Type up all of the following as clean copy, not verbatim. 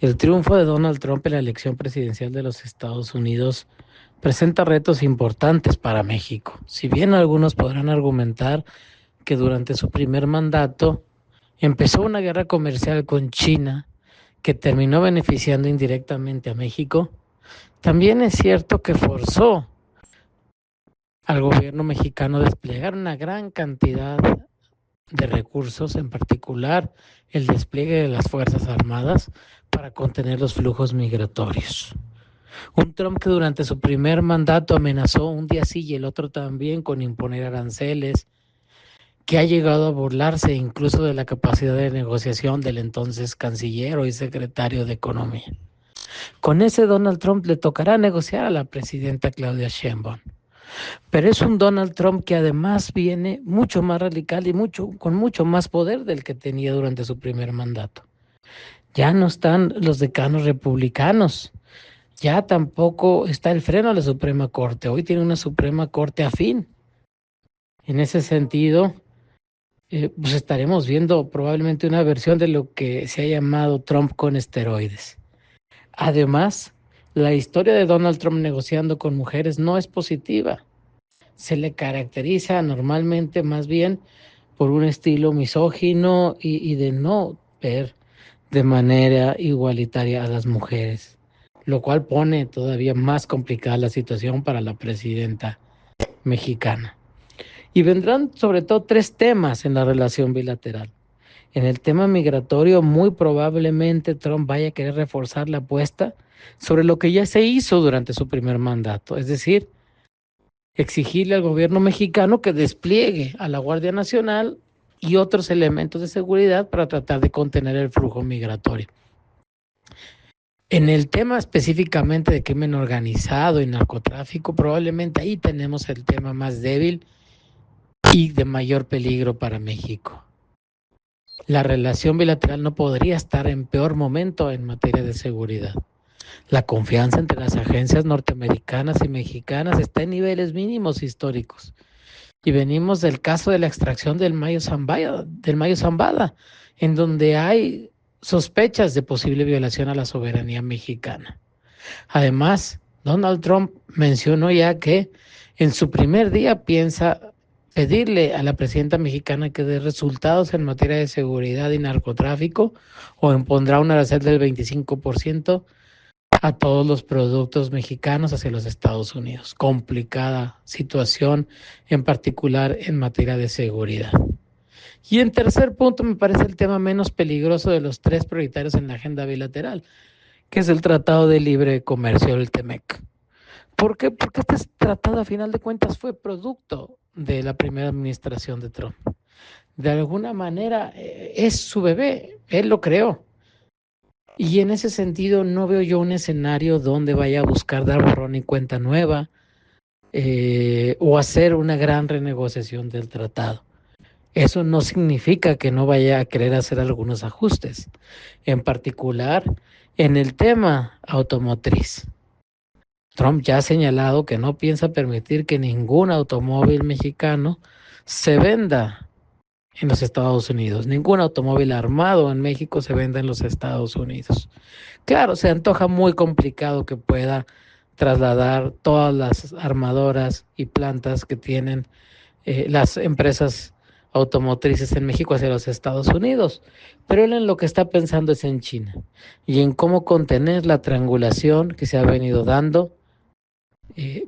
El triunfo de Donald Trump en la elección presidencial de los Estados Unidos presenta retos importantes para México. Si bien algunos podrán argumentar que durante su primer mandato empezó una guerra comercial con China que terminó beneficiando indirectamente a México, también es cierto que forzó al gobierno mexicano a desplegar una gran cantidad de recursos, en particular el despliegue de las Fuerzas Armadas para contener los flujos migratorios. Un Trump que durante su primer mandato amenazó un día sí y el otro también con imponer aranceles, que ha llegado a burlarse incluso de la capacidad de negociación del entonces canciller y secretario de Economía. Con ese Donald Trump le tocará negociar a la presidenta Claudia Sheinbaum. Pero es un Donald Trump que además viene mucho más radical y con mucho más poder del que tenía durante su primer mandato. Ya no están los decanos republicanos, ya tampoco está el freno a la Suprema Corte. Hoy tiene una Suprema Corte afín. En ese sentido, pues estaremos viendo probablemente una versión de lo que se ha llamado Trump con esteroides. Además, la historia de Donald Trump negociando con mujeres no es positiva. Se le caracteriza normalmente más bien por un estilo misógino y de no ver de manera igualitaria a las mujeres, lo cual pone todavía más complicada la situación para la presidenta mexicana. Y vendrán sobre todo tres temas en la relación bilateral. En el tema migratorio, muy probablemente Trump vaya a querer reforzar la apuesta sobre lo que ya se hizo durante su primer mandato, es decir, exigirle al gobierno mexicano que despliegue a la Guardia Nacional y otros elementos de seguridad para tratar de contener el flujo migratorio. En el tema específicamente de crimen organizado y narcotráfico, probablemente ahí tenemos el tema más débil y de mayor peligro para México. La relación bilateral no podría estar en peor momento en materia de seguridad. La confianza entre las agencias norteamericanas y mexicanas está en niveles mínimos históricos. Y venimos del caso de la extracción del Mayo Zambada, en donde hay sospechas de posible violación a la soberanía mexicana. Además, Donald Trump mencionó ya que en su primer día piensa pedirle a la presidenta mexicana que dé resultados en materia de seguridad y narcotráfico o impondrá un arancel del 25% a todos los productos mexicanos hacia los Estados Unidos. Complicada situación, en particular en materia de seguridad. Y en tercer punto, me parece el tema menos peligroso de los tres prioritarios en la agenda bilateral, que es el Tratado de Libre Comercio, el TEMEC. ¿Por qué? Porque este tratado, a final de cuentas, fue producto de la primera administración de Trump. De alguna manera, es su bebé, él lo creó. Y en ese sentido no veo yo un escenario donde vaya a buscar dar borrón y cuenta nueva o hacer una gran renegociación del tratado. Eso no significa que no vaya a querer hacer algunos ajustes, en particular en el tema automotriz. Trump ya ha señalado que no piensa permitir que ningún automóvil mexicano se venda en los Estados Unidos. Ningún automóvil armado en México se venda en los Estados Unidos. Claro, se antoja muy complicado que pueda trasladar todas las armadoras y plantas que tienen las empresas automotrices en México hacia los Estados Unidos. Pero él en lo que está pensando es en China y en cómo contener la triangulación que se ha venido dando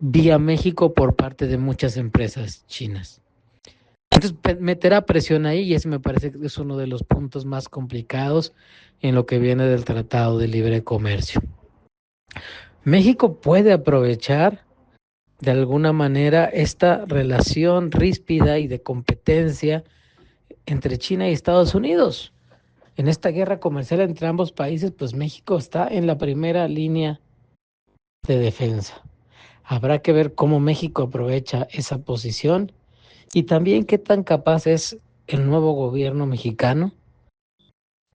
vía México por parte de muchas empresas chinas. Entonces meterá presión ahí y ese me parece que es uno de los puntos más complicados en lo que viene del Tratado de Libre Comercio. México puede aprovechar de alguna manera esta relación ríspida y de competencia entre China y Estados Unidos. En esta guerra comercial entre ambos países, pues México está en la primera línea de defensa. Habrá que ver cómo México aprovecha esa posición y también qué tan capaz es el nuevo gobierno mexicano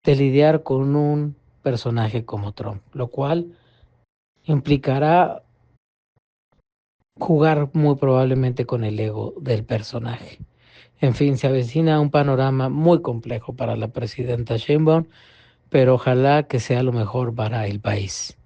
de lidiar con un personaje como Trump, lo cual implicará jugar muy probablemente con el ego del personaje. En fin, se avecina un panorama muy complejo para la presidenta Sheinbaum, pero ojalá que sea lo mejor para el país.